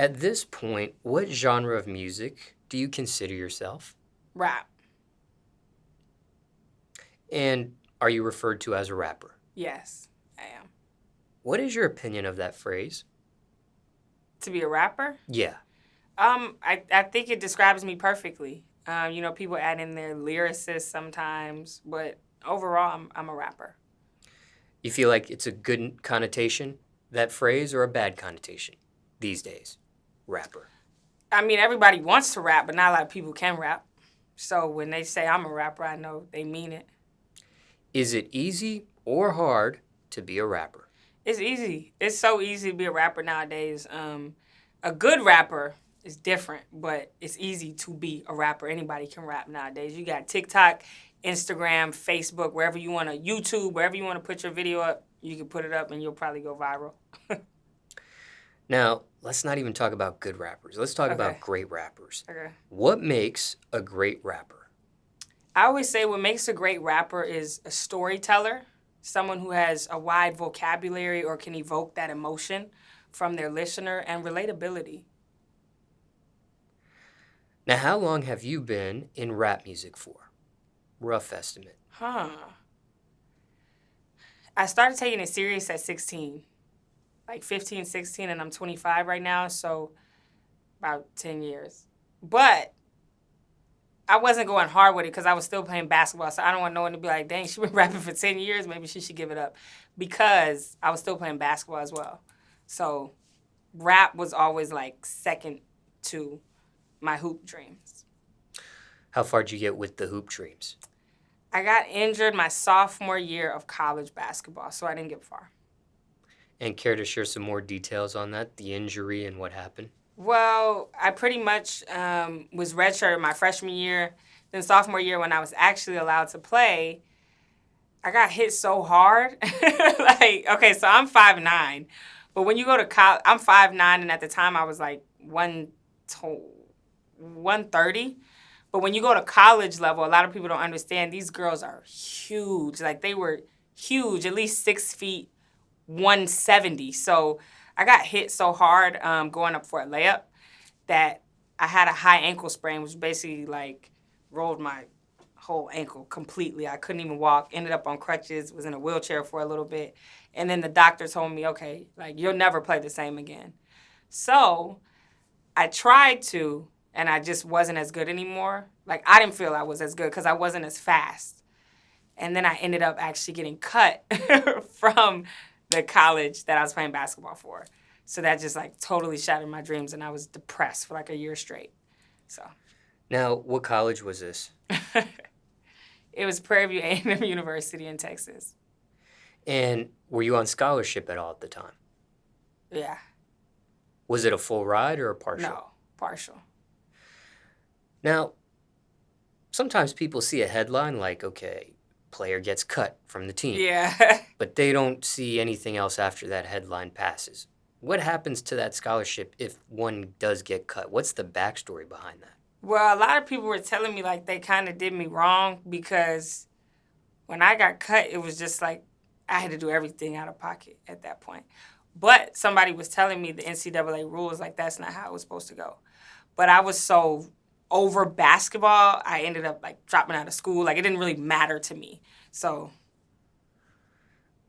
At this point, what genre of music do you consider yourself? Rap. And are you referred to as a rapper? Yes, I am. What is your opinion of that phrase? To be a rapper? Yeah. I think it describes me perfectly. People add in their lyricist sometimes, but overall, I'm a rapper. You feel like it's a good connotation, that phrase, or a bad connotation these days? Rapper. I mean, everybody wants to rap, but not a lot of people can rap. So when they say I'm a rapper, I know they mean it. Is it easy or hard to be a rapper? It's easy. It's so easy to be a rapper nowadays. A good rapper is different, but it's easy to be a rapper. Anybody can rap nowadays. You got TikTok, Instagram, Facebook, wherever you want to, YouTube, wherever you want to put your video up, you can put it up and you'll probably go viral. Now, let's not even talk about good rappers. Let's talk Okay. about great rappers. Okay. What makes a great rapper? I always say what makes a great rapper is a storyteller, someone who has a wide vocabulary or can evoke that emotion from their listener, and relatability. Now, how long have you been in rap music for? Rough estimate. I started taking it serious at 16, like 15, 16, and I'm 25 right now, so about 10 years. But I wasn't going hard with it because I was still playing basketball, so I don't want no one to be like, dang, she been rapping for 10 years, maybe she should give it up, because I was still playing basketball as well. So rap was always like second to my hoop dreams. How far did you get with the hoop dreams? I got injured my sophomore year of college basketball, so I didn't get far. And care to share some more details on that, the injury and what happened? Well, I pretty much was redshirted my freshman year. Then sophomore year, when I was actually allowed to play, I got hit so hard. Okay, so I'm 5'9", but when you go to college, I'm 5'9", and at the time I was like 130. But when you go to college level, a lot of people don't understand, these girls are huge. Like, they were huge, at least 6 feet, 170. So I got hit so hard going up for a layup that I had a high ankle sprain, which basically, like, rolled my whole ankle completely. I couldn't even walk, ended up on crutches, was in a wheelchair for a little bit. And then the doctor told me, okay, like, you'll never play the same again. So I tried to, and I just wasn't as good anymore. Like, I didn't feel I was as good because I wasn't as fast. And then I ended up actually getting cut from the college that I was playing basketball for. So that just, like, totally shattered my dreams, and I was depressed for, like, a year straight. So. Now, what college was this? It was Prairie View A&M University in Texas. And were you on scholarship at all at the time? Yeah. Was it a full ride or a partial? No, partial. Now, sometimes people see a headline like, okay, player gets cut from the team. Yeah. But they don't see anything else after that headline passes. What happens to that scholarship if one does get cut? What's the backstory behind that? Well, a lot of people were telling me, like, they kind of did me wrong because when I got cut, it was just like I had to do everything out of pocket at that point. But somebody was telling me the NCAA rules, like, that's not how it was supposed to go. But I was so over basketball, I ended up, like, dropping out of school. Like, it didn't really matter to me. So.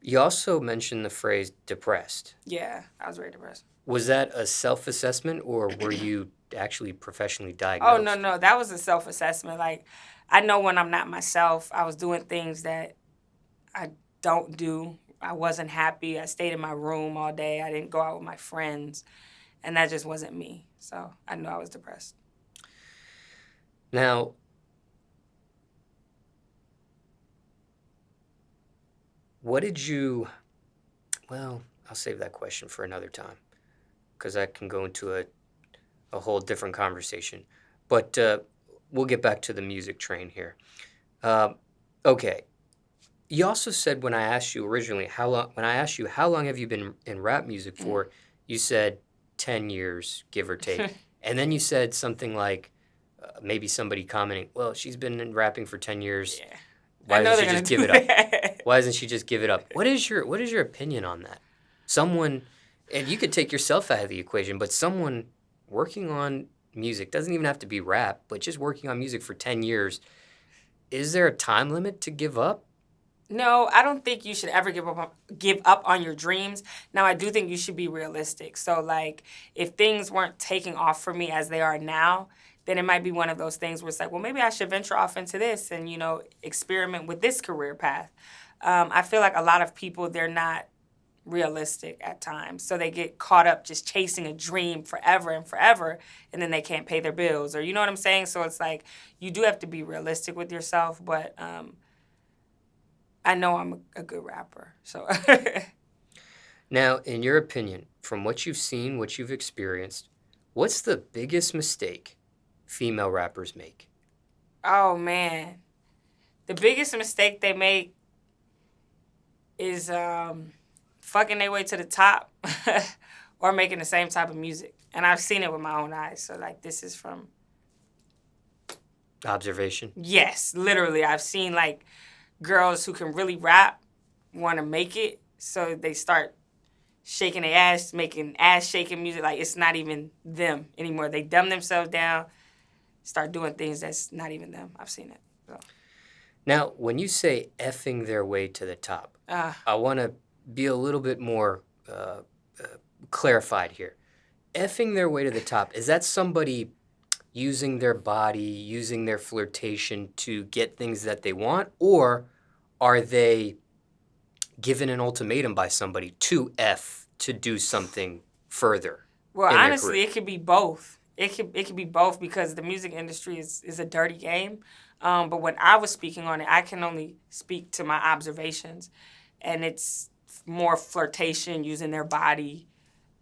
You also mentioned the phrase depressed. Yeah, I was very depressed. Was that a self-assessment or were you actually professionally diagnosed? Oh, no. That was a self-assessment. Like, I know when I'm not myself. I was doing things that I don't do. I wasn't happy. I stayed in my room all day. I didn't go out with my friends. And that just wasn't me. So I knew I was depressed. Now, what did you... Well, I'll save that question for another time because that can go into a whole different conversation. But we'll get back to the music train here. Okay. You also said when I asked you originally how long have you been in rap music for, you said 10 years, give or take. And then you said something like maybe somebody commenting, well, she's been in rapping for 10 years. Yeah. Why doesn't she just give it up? That. Why doesn't she just give it up? What is your opinion on that? Someone, and you could take yourself out of the equation, but someone working on music, doesn't even have to be rap, but just working on music for 10 years, is there a time limit to give up? No, I don't think you should ever give up on your dreams. Now, I do think you should be realistic. So, like, if things weren't taking off for me as they are now, then it might be one of those things where it's like, well, maybe I should venture off into this and, experiment with this career path. I feel like a lot of people, they're not realistic at times. So they get caught up just chasing a dream forever and forever, and then they can't pay their bills, or you know what I'm saying? So it's like, you do have to be realistic with yourself, but I know I'm a good rapper, so. Now, in your opinion, from what you've seen, what you've experienced, what's the biggest mistake female rappers make? Oh, man. The biggest mistake they make is fucking their way to the top or making the same type of music. And I've seen it with my own eyes. So, like, this is from... Observation? Yes, literally. I've seen, like, girls who can really rap want to make it. So they start shaking their ass, making ass-shaking music. Like, it's not even them anymore. They dumb themselves down, start doing things that's not even them. I've seen it. So. Now, when you say effing their way to the top, I want to be a little bit more clarified here. Effing their way to the top, is that somebody using their body, using their flirtation to get things that they want, or are they given an ultimatum by somebody to F to do something further? Well, honestly, it could be both. It could be both because the music industry is a dirty game. But when I was speaking on it, I can only speak to my observations, and it's more flirtation, using their body,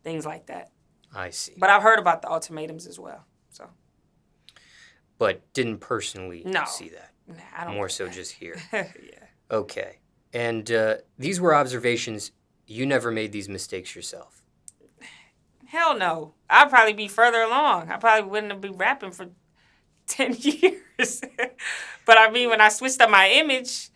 things like that. I see. But I've heard about the ultimatums as well. So. But didn't personally see that. Nah, I don't. More so that. Just here. Yeah. Okay. And these were observations. You never made these mistakes yourself. Hell no. I'd probably be further along. I probably wouldn't have been rapping for 10 years. But I mean, when I switched up my image,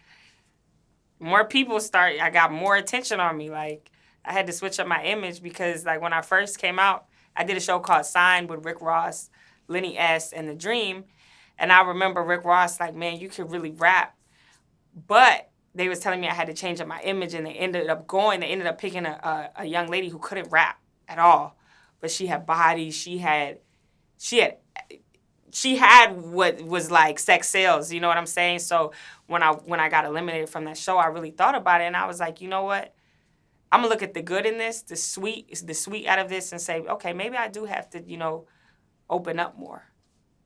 more people I got more attention on me. Like, I had to switch up my image because, like, when I first came out, I did a show called Sign with Rick Ross, Lenny S., and The Dream. And I remember Rick Ross like, man, you could really rap. But they was telling me I had to change up my image, and they ended up picking a young lady who couldn't rap at all. But she had body, she had what was like sex sales, you know what I'm saying? So when I got eliminated from that show, I really thought about it, and I was like, you know what? I'm gonna look at the good in this, the sweet out of this, and say, okay, maybe I do have to, open up more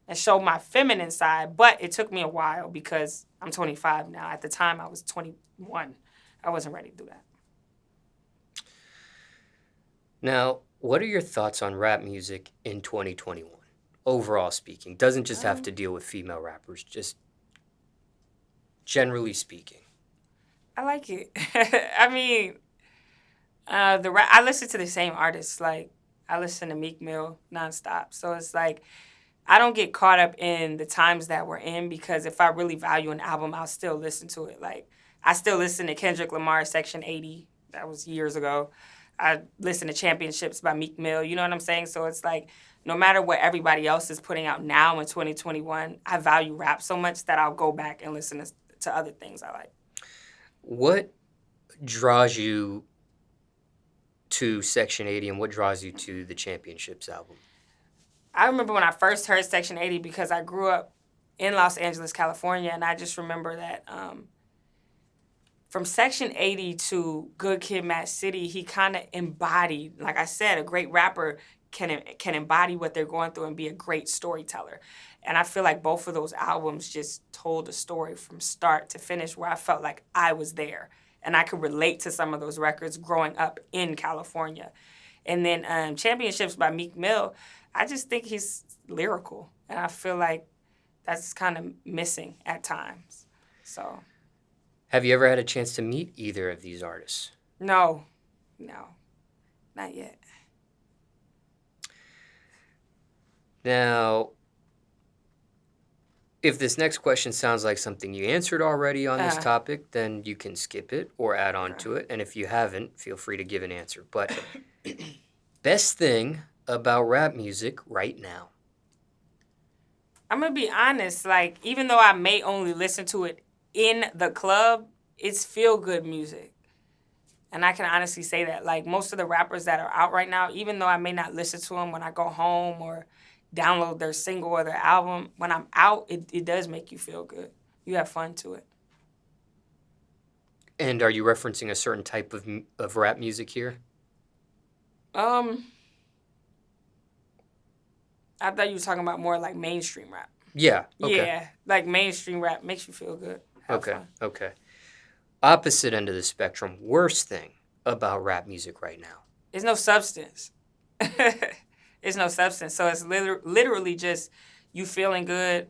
and show my feminine side. But it took me a while because I'm 25 now. At the time, I was 21. I wasn't ready to do that. Now, what are your thoughts on rap music in 2021? Overall speaking, doesn't just have to deal with female rappers, just generally speaking. I like it. I mean, I listen to the same artists. Like, I listen to Meek Mill nonstop. So it's like, I don't get caught up in the times that we're in, because if I really value an album, I'll still listen to it. Like, I still listen to Kendrick Lamar's Section 80. That was years ago. I listen to Championships by Meek Mill. You know what I'm saying? So it's like, no matter what everybody else is putting out now in 2021, I value rap so much that I'll go back and listen to other things I like. What draws you to Section 80, and what draws you to the Championships album? I remember when I first heard Section 80 because I grew up in Los Angeles, California, and I just remember that from Section 80 to Good Kid, Mad City, he kind of embodied, like I said, a great rapper can embody what they're going through and be a great storyteller. And I feel like both of those albums just told a story from start to finish where I felt like I was there. And I could relate to some of those records growing up in California. And then Championships by Meek Mill, I just think he's lyrical. And I feel like that's kind of missing at times. So. Have you ever had a chance to meet either of these artists? No, not yet. Now, if this next question sounds like something you answered already on this topic, then you can skip it or add on to it. And if you haven't, feel free to give an answer. But best thing about rap music right now? I'm gonna be honest, like, even though I may only listen to it in the club, it's feel good music. And I can honestly say that. Like, most of the rappers that are out right now, even though I may not listen to them when I go home or download their single or their album, when I'm out, it does make you feel good. You have fun to it. And are you referencing a certain type of rap music here? Um, I thought you were talking about more like mainstream rap. Yeah. Okay. Yeah, like mainstream rap makes you feel good. Have Okay. fun. Okay. Opposite end of the spectrum. Worst thing about rap music right now. There's no substance. There's no substance. So it's literally just you feeling good,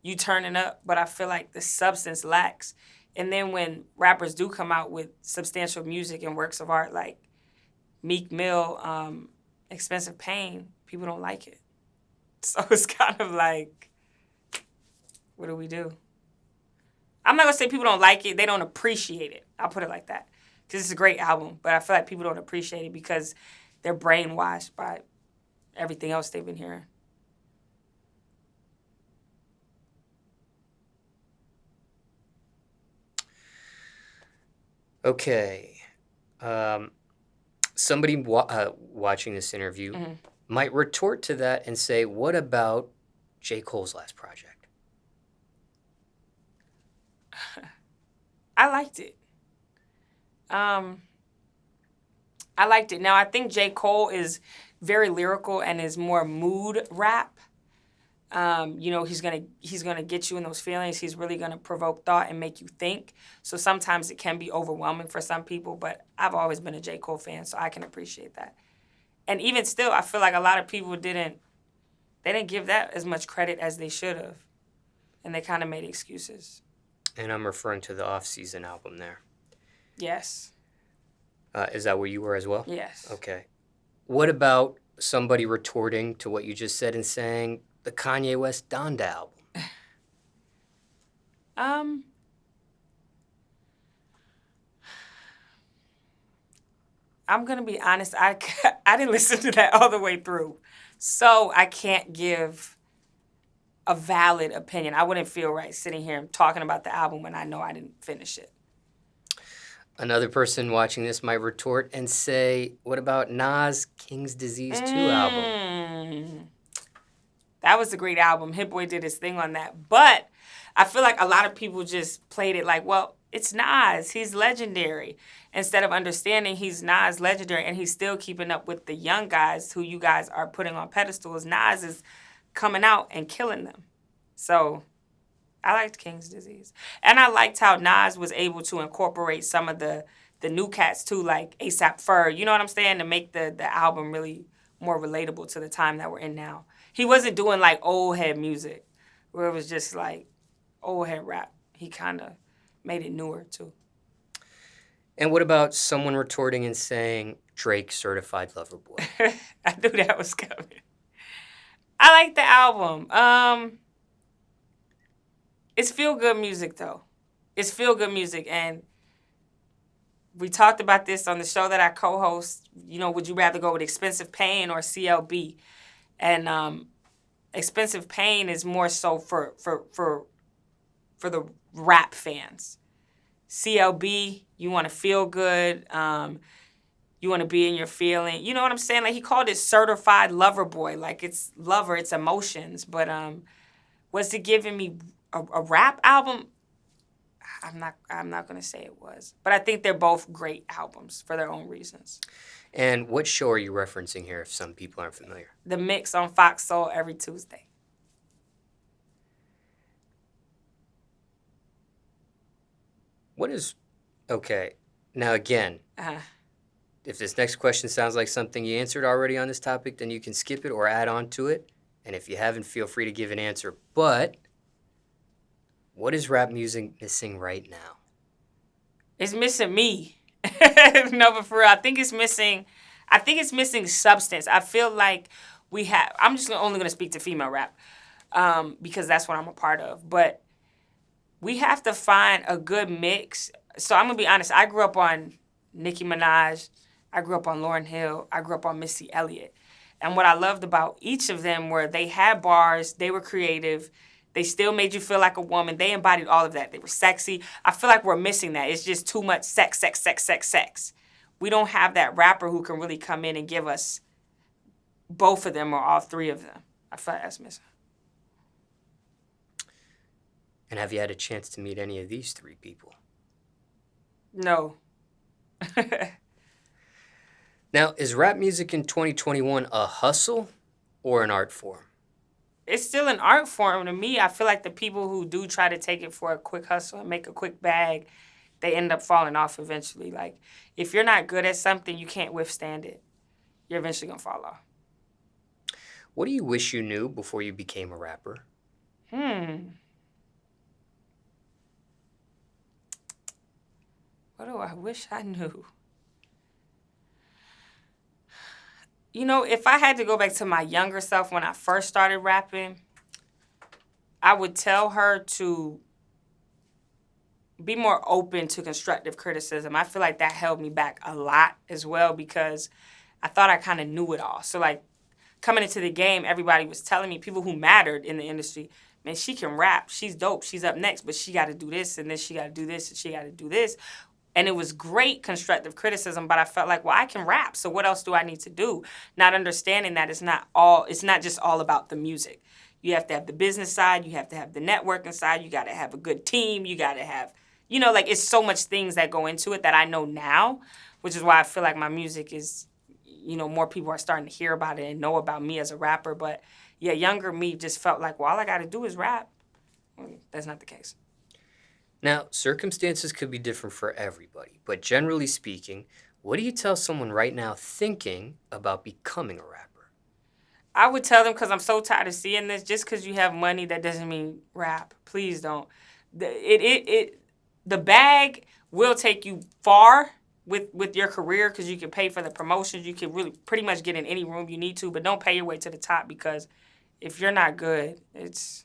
you turning up, but I feel like the substance lacks. And then when rappers do come out with substantial music and works of art like Meek Mill, Expensive Pain, people don't like it. So it's kind of like, what do we do? I'm not going to say people don't like it. They don't appreciate it. I'll put it like that. Because it's a great album, but I feel like people don't appreciate it because they're brainwashed by everything else they've been hearing. Okay. Somebody watching this interview might retort to that and say, what about J. Cole's last project? I liked it. I liked it. Now, I think J. Cole is very lyrical and is more mood rap. He's gonna get you in those feelings. He's really gonna provoke thought and make you think. So sometimes it can be overwhelming for some people, but I've always been a J. Cole fan, so I can appreciate that. And even still, I feel like a lot of people didn't give that as much credit as they should have, and they kind of made excuses. And I'm referring to the off-season album there. Yes. Is that where you were as well? Yes. Okay. What about somebody retorting to what you just said and saying the Kanye West Donda album? I'm going to be honest. I didn't listen to that all the way through. So I can't give a valid opinion. I wouldn't feel right sitting here and talking about the album when I know I didn't finish it. Another person watching this might retort and say, what about Nas' King's Disease 2 album? That was a great album. Hit Boy did his thing on that. But I feel like a lot of people just played it like, well, it's Nas. He's legendary. Instead of understanding he's Nas legendary and he's still keeping up with the young guys who you guys are putting on pedestals, Nas is coming out and killing them. So I liked King's Disease. And I liked how Nas was able to incorporate some of the new cats too, like A$AP Ferg, you know what I'm saying, to make the album really more relatable to the time that we're in now. He wasn't doing like old head music where it was just like old head rap. He kind of made it newer too. And what about someone retorting and saying Drake Certified Lover Boy? I knew that was coming. I like the album. It's feel-good music, though. It's feel-good music, and we talked about this on the show that I co-host. You know, would you rather go with Expensive Pain or CLB? And Expensive Pain is more so for the rap fans. CLB, you want to feel good. You want to be in your feeling. You know what I'm saying? Like, he called it Certified Lover Boy. Like, it's lover, it's emotions. But was it giving me a rap album? I'm not going to say it was. But I think they're both great albums for their own reasons. And what show are you referencing here if some people aren't familiar? The Mix on Fox Soul every Tuesday. Okay, now again, if this next question sounds like something you answered already on this topic, then you can skip it or add on to it. And if you haven't, feel free to give an answer. But what is rap music missing right now? It's missing me. No, but for real, I think it's missing substance. I feel like I'm just only going to speak to female rap because that's what I'm a part of. But we have to find a good mix. So I'm going to be honest. I grew up on Nicki Minaj. I grew up on Lauryn Hill. I grew up on Missy Elliott. And what I loved about each of them were they had bars, they were creative, they still made you feel like a woman. They embodied all of that. They were sexy. I feel like we're missing that. It's just too much sex, sex, sex, sex, sex. We don't have that rapper who can really come in and give us both of them or all three of them. I feel like that's missing. And have you had a chance to meet any of these three people? No. Now, is rap music in 2021 a hustle or an art form? It's still an art form to me. I feel like the people who do try to take it for a quick hustle and make a quick bag, they end up falling off eventually. Like, if you're not good at something, you can't withstand it. You're eventually going to fall off. What do you wish you knew before you became a rapper? What do I wish I knew? You know, if I had to go back to my younger self when I first started rapping, I would tell her to be more open to constructive criticism. I feel like that held me back a lot as well because I thought I kind of knew it all. So, like, coming into the game, everybody was telling me, people who mattered in the industry, man, she can rap. She's dope. She's up next, but she got to do this, and then she got to do this, and she got to do this. And it was great constructive criticism, but I felt like, well, I can rap, so what else do I need to do? Not understanding that it's not just all about the music. You have to have the business side, you have to have the networking side, you got to have a good team, you got to have, like it's so much things that go into it that I know now, which is why I feel like my music is, more people are starting to hear about it and know about me as a rapper. But yeah, younger me just felt like, well, all I got to do is rap. That's not the case. Now, circumstances could be different for everybody, but generally speaking, what do you tell someone right now thinking about becoming a rapper? I would tell them, because I'm so tired of seeing this, just because you have money, that doesn't mean rap. Please don't. The bag will take you far with your career because you can pay for the promotions. You can really pretty much get in any room you need to, but don't pay your way to the top because if you're not good, it's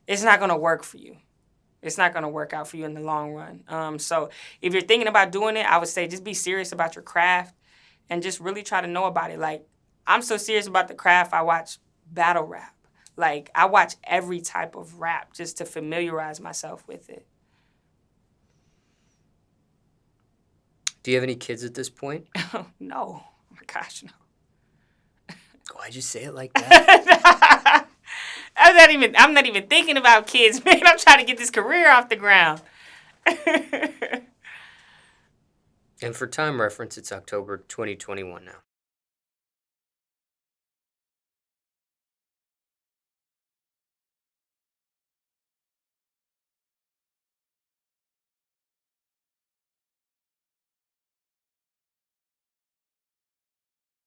not going to work for you. It's not going to work out for you in the long run. So if you're thinking about doing it, I would say just be serious about your craft and just really try to know about it. Like, I'm so serious about the craft, I watch battle rap. Like, I watch every type of rap just to familiarize myself with it. Do you have any kids at this point? No. Oh, my gosh, no. Why'd you say it like that? I'm not even thinking about kids, man. I'm trying to get this career off the ground. And for time reference, it's October 2021 now.